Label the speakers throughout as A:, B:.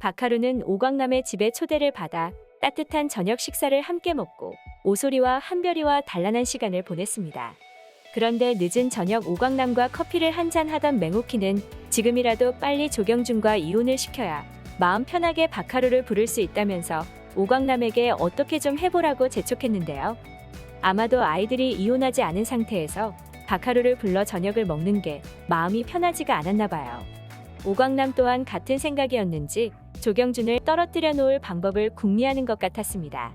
A: 박하루는 오광남의 집에 초대를 받아 따뜻한 저녁 식사를 함께 먹고 오소리와 한별이와 단란한 시간을 보냈습니다. 그런데 늦은 저녁 오광남과 커피를 한잔 하던 맹옥희는 지금이라도 빨리 조경준과 이혼을 시켜야 마음 편하게 박하루를 부를 수 있다면서 오광남에게 어떻게 좀 해보라고 재촉했는데요. 아마도 아이들이 이혼하지 않은 상태에서 박하루를 불러 저녁을 먹는 게 마음이 편하지가 않았나 봐요. 오광남 또한 같은 생각이었는지 조경준을 떨어뜨려 놓을 방법을 궁리하는 것 같았습니다.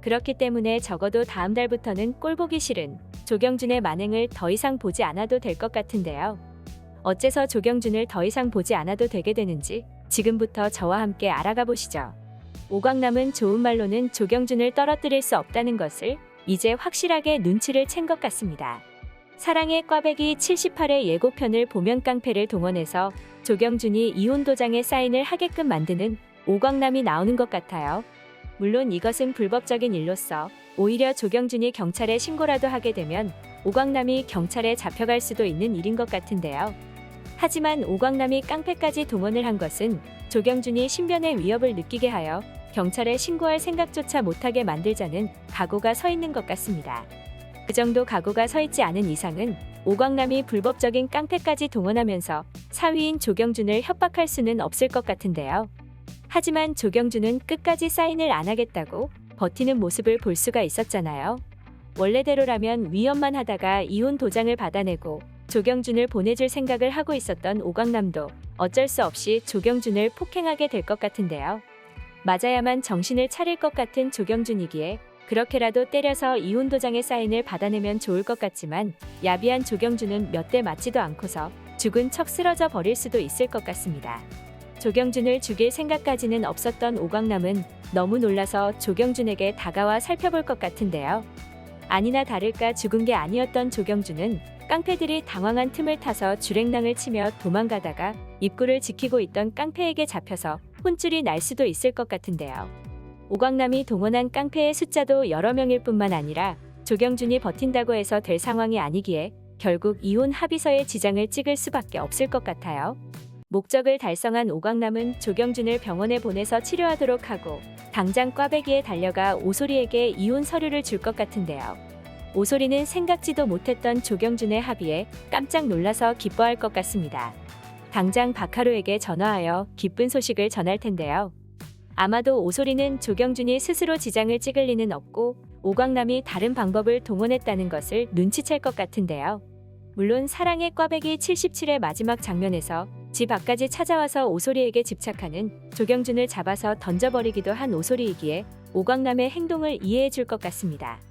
A: 그렇기 때문에 적어도 다음 달부터는 꼴보기 싫은 조경준의 만행을 더 이상 보지 않아도 될 것 같은데요. 어째서 조경준을 더 이상 보지 않아도 되게 되는지 지금부터 저와 함께 알아가 보시죠. 오광남은 좋은 말로는 조경준을 떨어뜨릴 수 없다는 것을 이제 확실하게 눈치를 챈 것 같습니다. 사랑의 꽈배기 78회 예고편을 보면 깡패를 동원해서 조경준이 이혼 도장에 사인을 하게끔 만드는 오광남이 나오는 것 같아요. 물론 이것은 불법적인 일로서 오히려 조경준이 경찰에 신고라도 하게 되면 오광남이 경찰에 잡혀갈 수도 있는 일인 것 같은데요. 하지만 오광남이 깡패까지 동원을 한 것은 조경준이 신변의 위협을 느끼게 하여 경찰에 신고할 생각조차 못하게 만들자는 각오가 서 있는 것 같습니다. 그 정도 각오가 서 있지 않은 이상은 오광남이 불법적인 깡패까지 동원하면서 사위인 조경준을 협박할 수는 없을 것 같은데요. 하지만 조경준은 끝까지 사인을 안 하겠다고 버티는 모습을 볼 수가 있었잖아요. 원래대로라면 위협만 하다가 이혼 도장을 받아내고 조경준을 보내줄 생각을 하고 있었던 오광남도 어쩔 수 없이 조경준을 폭행하게 될 것 같은데요. 맞아야만 정신을 차릴 것 같은 조경준이기에 그렇게라도 때려서 이혼 도장의 사인을 받아내면 좋을 것 같지만 야비한 조경준은 몇 대 맞지도 않고서 죽은 척 쓰러져 버릴 수도 있을 것 같습니다. 조경준을 죽일 생각까지는 없었던 오광남은 너무 놀라서 조경준에게 다가와 살펴볼 것 같은데요. 아니나 다를까 죽은 게 아니었던 조경준은 깡패들이 당황한 틈을 타서 주랭랑을 치며 도망가다가 입구를 지키고 있던 깡패에게 잡혀서 혼쭐이 날 수도 있을 것 같은데요. 오광남이 동원한 깡패의 숫자도 여러 명일 뿐만 아니라 조경준이 버틴다고 해서 될 상황이 아니기에 결국 이혼 합의서에 지장을 찍을 수밖에 없을 것 같아요. 목적을 달성한 오광남은 조경준을 병원에 보내서 치료하도록 하고 당장 꽈배기에 달려가 오소리에게 이혼 서류를 줄 것 같은데요. 오소리는 생각지도 못했던 조경준의 합의에 깜짝 놀라서 기뻐할 것 같습니다. 당장 박하루에게 전화하여 기쁜 소식을 전할 텐데요. 아마도 오소리는 조경준이 스스로 지장을 찍을 리는 없고 오광남이 다른 방법을 동원했다는 것을 눈치챌 것 같은데요. 물론 사랑의 꽈배기 77의 마지막 장면에서 집 앞까지 찾아와서 오소리에게 집착하는 조경준을 잡아서 던져버리기도 한 오소리이기에 오광남의 행동을 이해해 줄 것 같습니다.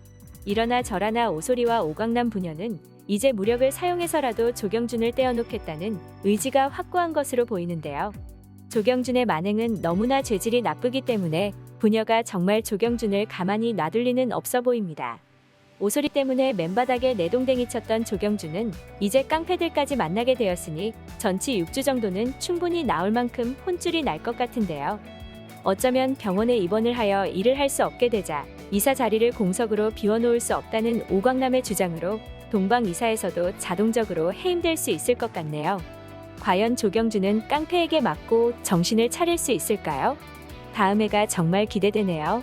A: 이러나 저러나 오소리와 오광남 부녀는 이제 무력을 사용해서라도 조경준을 떼어놓겠다는 의지가 확고한 것으로 보이는데요. 조경준의 만행은 너무나 죄질이 나쁘기 때문에 부녀가 정말 조경준을 가만히 놔둘 리는 없어 보입니다. 오소리 때문에 맨바닥에 내동댕이 쳤던 조경준은 이제 깡패들까지 만나게 되었으니 전치 6주 정도는 충분히 나올 만큼 혼쭐이 날 것 같은데요. 어쩌면 병원에 입원을 하여 일을 할 수 없게 되자 이사 자리를 공석으로 비워놓을 수 없다는 오광남의 주장으로 동방 이사에서도 자동적으로 해임될 수 있을 것 같네요. 과연 조경준은 깡패에게 맞고 정신을 차릴 수 있을까요? 다음 회가 정말 기대되네요.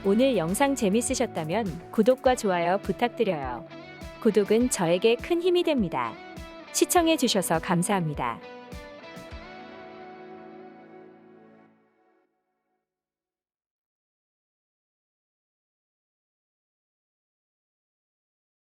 A: 오늘 영상 재밌으셨다면 구독과 좋아요 부탁드려요. 구독은 저에게 큰 힘이 됩니다. 시청해주셔서 감사합니다.